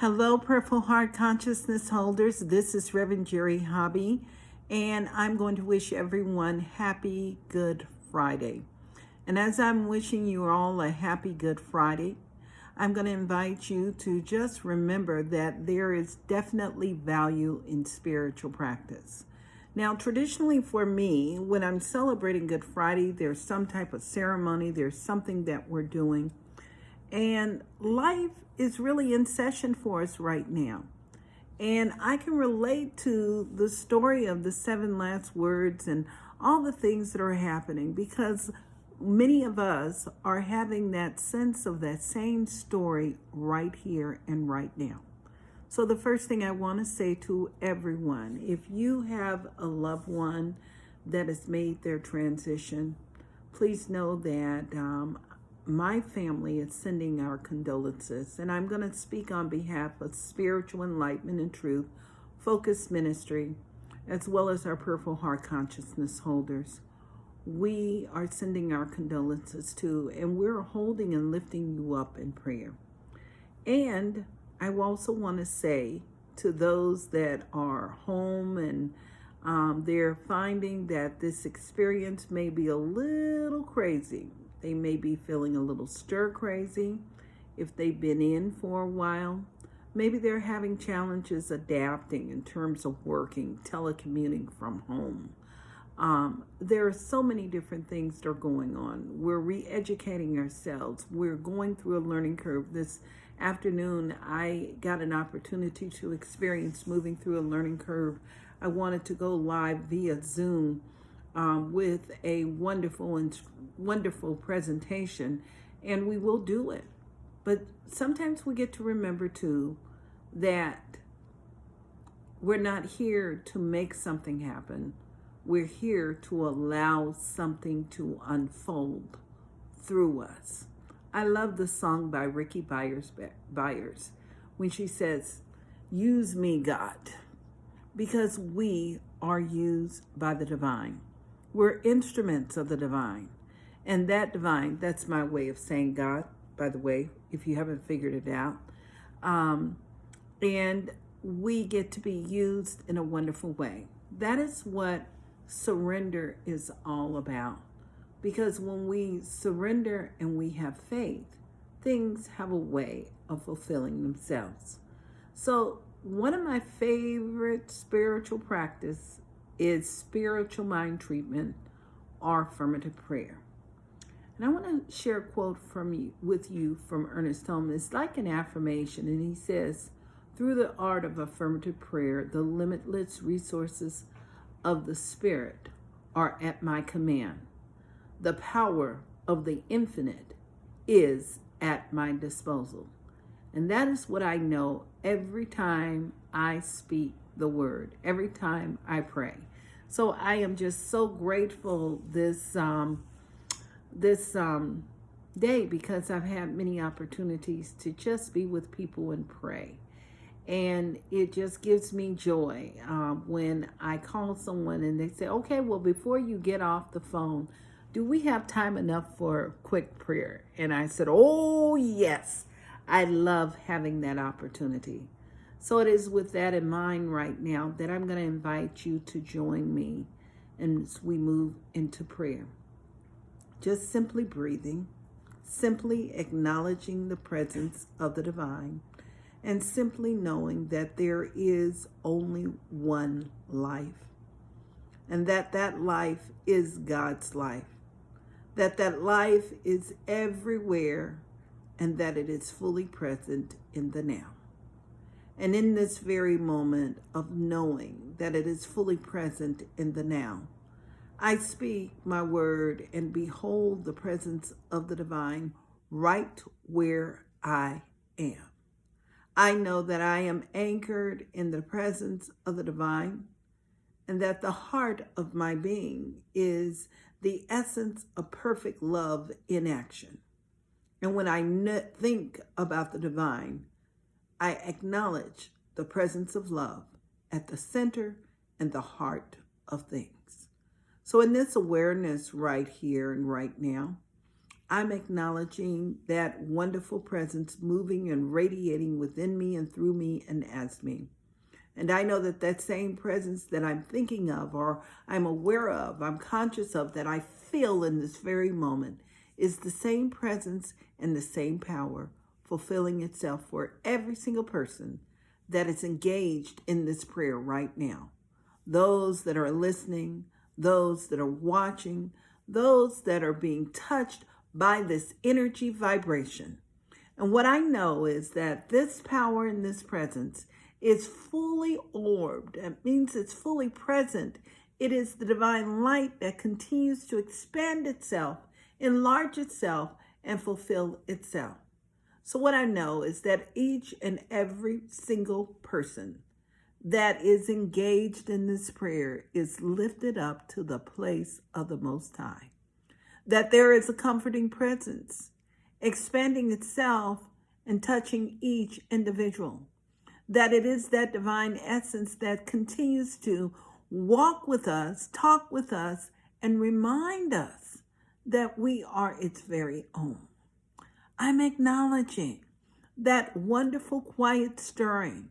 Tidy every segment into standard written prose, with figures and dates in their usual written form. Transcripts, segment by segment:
Hello, Purple Heart Consciousness holders. This is Reverend Jerry Hobby, and I'm going to wish everyone happy Good Friday. And as I'm wishing you all a happy Good Friday, I'm going to invite you to just remember that there is definitely value in spiritual practice. Now, traditionally for me, when I'm celebrating Good Friday, there's some type of ceremony, there's something that we're doing. And life is really in session for us right now. And I can relate to the story of the 7 last words and all the things that are happening because many of us are having that sense of that same story right here and right now. So the first thing I want to say to everyone, if you have a loved one that has made their transition, please know that my family is sending our condolences, and I'm going to speak on behalf of Spiritual Enlightenment and Truth Focus Ministry, as well as our Purple Heart Consciousness holders. We are sending our condolences to, and we're holding and lifting you up in prayer. And I also want to say to those that are home and they're finding that this experience may be a little crazy. They may be feeling a little stir crazy if they've been in for a while. Maybe they're having challenges adapting in terms of working, telecommuting from home. There are so many different things that are going on. We're re-educating ourselves. We're going through a learning curve. This afternoon, I got an opportunity to experience moving through a learning curve. I wanted to go live via Zoom with a wonderful presentation, and we will do it. But sometimes we get to remember too that we're not here to make something happen. We're here to allow something to unfold through us. I love the song by Ricky Byers when she says, "Use me, God," because we are used by the divine. We're instruments of the divine. And that divine, that's my way of saying God, by the way, if you haven't figured it out. And we get to be used in a wonderful way. That is what surrender is all about. Because when we surrender and we have faith, things have a way of fulfilling themselves. So one of my favorite spiritual practice is spiritual mind treatment or affirmative prayer. And I want to share a quote with you from Ernest Holmes. It's like an affirmation, and he says, "Through the art of affirmative prayer, the limitless resources of the Spirit are at my command. The power of the infinite is at my disposal." And that is what I know every time I speak the word, every time I pray. So I am just so grateful this day, because I've had many opportunities to just be with people and pray. And it just gives me joy when I call someone and they say, "Okay, well, before you get off the phone, do we have time enough for quick prayer?" And I said, "Oh, yes." I love having that opportunity. So it is with that in mind right now that I'm going to invite you to join me as we move into prayer. Just simply breathing, simply acknowledging the presence of the divine, and simply knowing that there is only one life, and that life is God's life, that life is everywhere, and that it is fully present in the now. And in this very moment of knowing that it is fully present in the now, I speak my word and behold the presence of the divine right where I am. I know that I am anchored in the presence of the divine, and that the heart of my being is the essence of perfect love in action. And when I think about the divine, I acknowledge the presence of love at the center and the heart of things. So in this awareness right here and right now, I'm acknowledging that wonderful presence moving and radiating within me and through me and as me. And I know that that same presence that I'm thinking of or I'm aware of, I'm conscious of, that I feel in this very moment is the same presence and the same power fulfilling itself for every single person that is engaged in this prayer right now. Those that are listening, those that are watching, those that are being touched by this energy vibration. And what I know is that this power and this presence is fully orbed. That means it's fully present. It is the divine light that continues to expand itself, enlarge itself, and fulfill itself. So what I know is that each and every single person that is engaged in this prayer is lifted up to the place of the Most High. That there is a comforting presence expanding itself and touching each individual. That it is that divine essence that continues to walk with us, talk with us, and remind us that we are its very own. I'm acknowledging that wonderful quiet stirring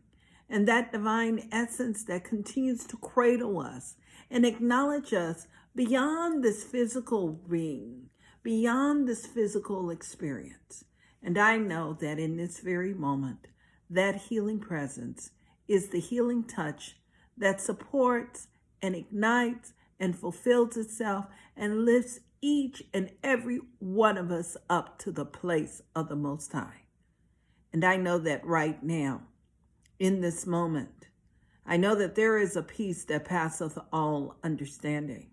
and that divine essence that continues to cradle us and acknowledge us beyond this physical being, beyond this physical experience. And I know that in this very moment, that healing presence is the healing touch that supports and ignites and fulfills itself and lifts each and every one of us up to the place of the Most High. And I know that right now, in this moment, I know that there is a peace that passeth all understanding.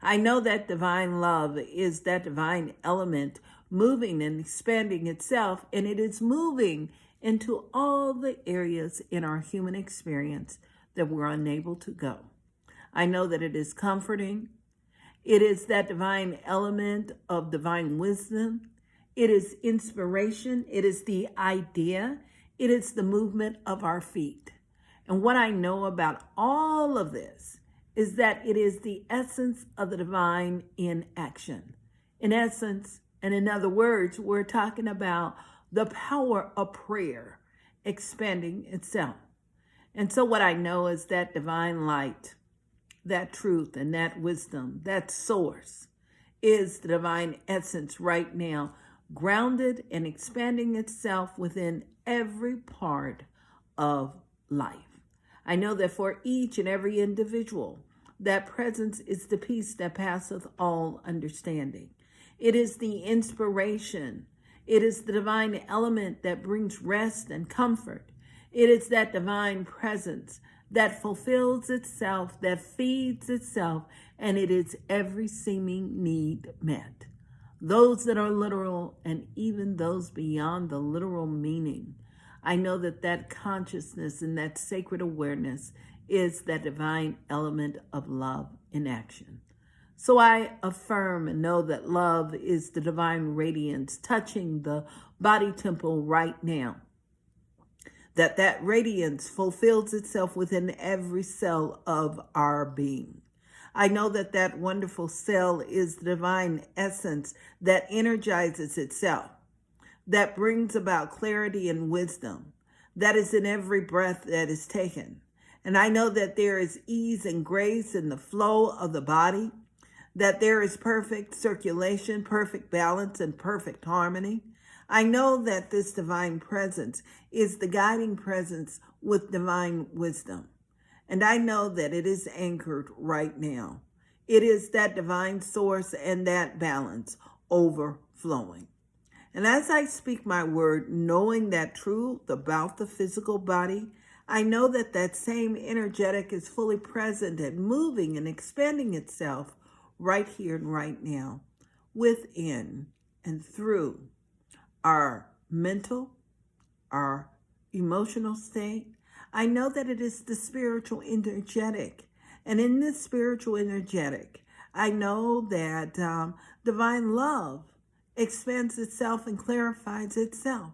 I know that divine love is that divine element moving and expanding itself, and it is moving into all the areas in our human experience that we're unable to go. I know that it is comforting. It is that divine element of divine wisdom. It is inspiration. It is the idea. It is the movement of our feet. And what I know about all of this is that it is the essence of the divine in action. In essence, and in other words, we're talking about the power of prayer expanding itself. And so what I know is that divine light, that truth and that wisdom, that source is the divine essence right now, grounded and expanding itself within every part of life. I know that for each and every individual, that presence is the peace that passeth all understanding. It is the inspiration. It is the divine element that brings rest and comfort. It is that divine presence that fulfills itself, that feeds itself, and it is every seeming need met. Those that are literal and even those beyond the literal meaning, I know that that consciousness and that sacred awareness is that divine element of love in action. So I affirm and know that love is the divine radiance touching the body temple right now. That radiance fulfills itself within every cell of our being. I know that that wonderful cell is the divine essence that energizes itself, that brings about clarity and wisdom, that is in every breath that is taken. And I know that there is ease and grace in the flow of the body, that there is perfect circulation, perfect balance, and perfect harmony. I know that this divine presence is the guiding presence with divine wisdom. And I know that it is anchored right now. It is that divine source and that balance overflowing. And as I speak my word, knowing that truth about the physical body, I know that that same energetic is fully present and moving and expanding itself right here and right now, within and through our mental, our emotional state. I know that it is the spiritual energetic. And in this spiritual energetic, I know that divine love expands itself and clarifies itself.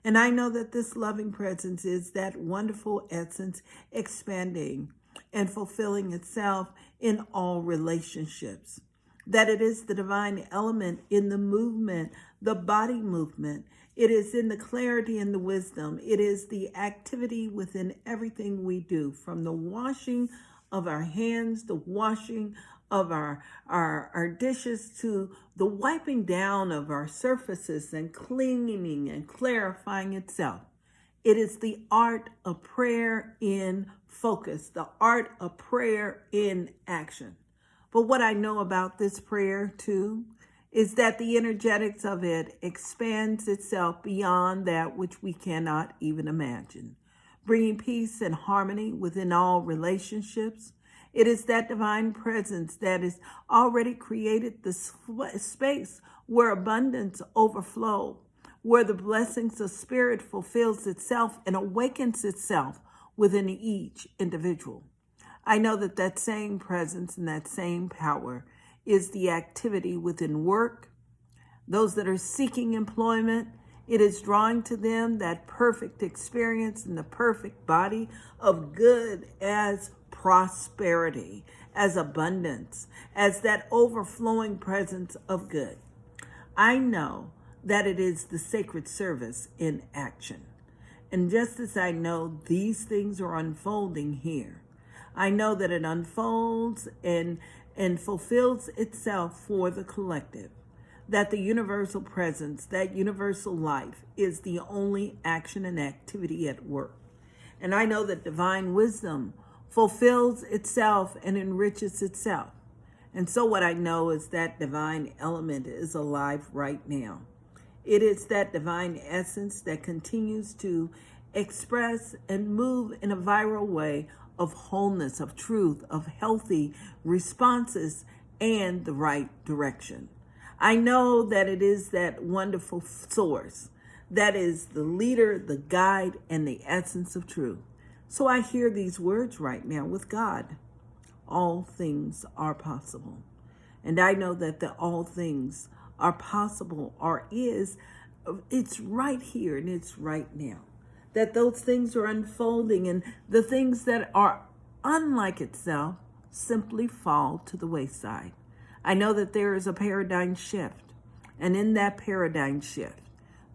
And I know that this loving presence is that wonderful essence expanding and fulfilling itself in all relationships. that it is the divine element in the movement, the body movement. It is in the clarity and the wisdom. It is the activity within everything we do, from the washing of our hands, the washing of our dishes, to the wiping down of our surfaces and cleaning and clarifying itself. It is the art of prayer in focus, the art of prayer in action. But what I know about this prayer too is that the energetics of it expands itself beyond that which we cannot even imagine, bringing peace and harmony within all relationships. It is that divine presence that has already created the space where abundance overflows, where the blessings of spirit fulfills itself and awakens itself within each individual. I know that that same presence and that same power is the activity within work. Those that are seeking employment, it is drawing to them that perfect experience and the perfect body of good as prosperity, as abundance, as that overflowing presence of good. I know that it is the sacred service in action. And just as I know these things are unfolding here, I know that it unfolds and fulfills itself for the collective, that the universal presence, that universal life is the only action and activity at work. And I know that divine wisdom fulfills itself and enriches itself. And so what I know is that divine element is alive right now. It is that divine essence that continues to express and move in a viral way of wholeness, of truth, of healthy responses, and the right direction. I know that it is that wonderful source that is the leader, the guide, and the essence of truth. So I hear these words right now with God. All things are possible. And I know that the all things are possible it's right here and it's right now. That those things are unfolding, and the things that are unlike itself simply fall to the wayside. I know that there is a paradigm shift, and in that paradigm shift,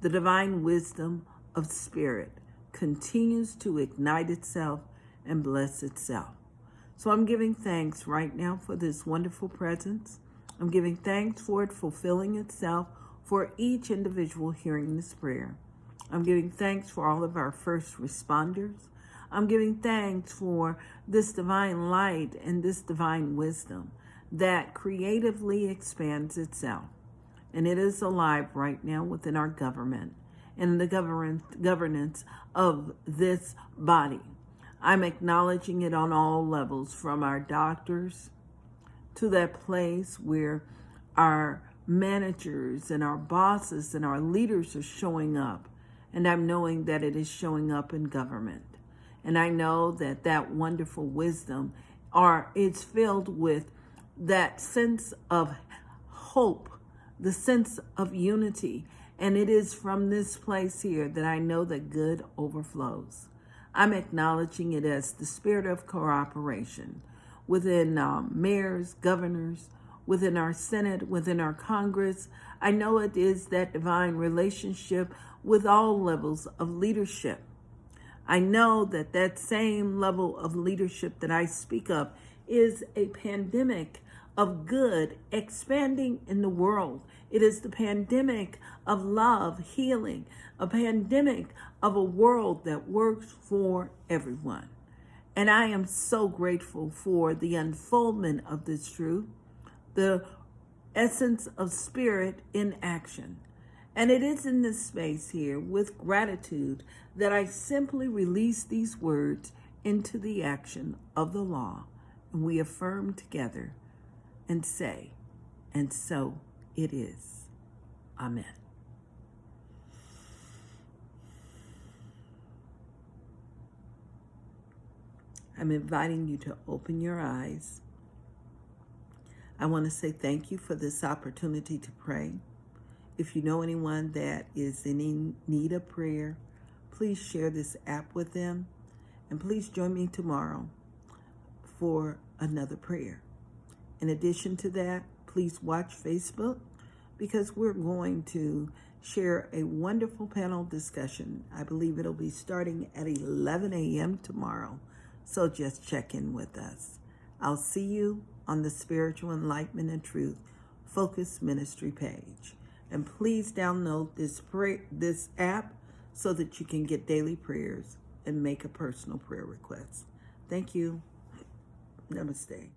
the divine wisdom of spirit continues to ignite itself and bless itself. So I'm giving thanks right now for this wonderful presence. I'm giving thanks for it fulfilling itself for each individual hearing this prayer. I'm giving thanks for all of our first responders. I'm giving thanks for this divine light and this divine wisdom that creatively expands itself. And it is alive right now within our government and the governance of this body. I'm acknowledging it on all levels, from our doctors to that place where our managers and our bosses and our leaders are showing up. And I'm knowing that it is showing up in government. And I know that that wonderful wisdom it's filled with that sense of hope, the sense of unity. And it is from this place here that I know that good overflows. I'm acknowledging it as the spirit of cooperation within mayors, governors, within our Senate, within our Congress. I know it is that divine relationship with all levels of leadership. I know that that same level of leadership that I speak of is a pandemic of good expanding in the world. It is the pandemic of love, healing, a pandemic of a world that works for everyone. And I am so grateful for the unfoldment of this truth, the essence of spirit in action. And it is in this space here with gratitude that I simply release these words into the action of the law. And we affirm together and say, and so it is. Amen. I'm inviting you to open your eyes. I want to say thank you for this opportunity to pray. If you know anyone that is in need of prayer, please share this app with them. And please join me tomorrow for another prayer. In addition to that, please please watch Facebook because we're going to share a wonderful panel discussion. I believe it'll be starting at 11 a.m. tomorrow. So just check in with us. I'll see you on the Spiritual Enlightenment and Truth Focus Ministry page. And please download this app so that you can get daily prayers and make a personal prayer request. Thank you. Namaste.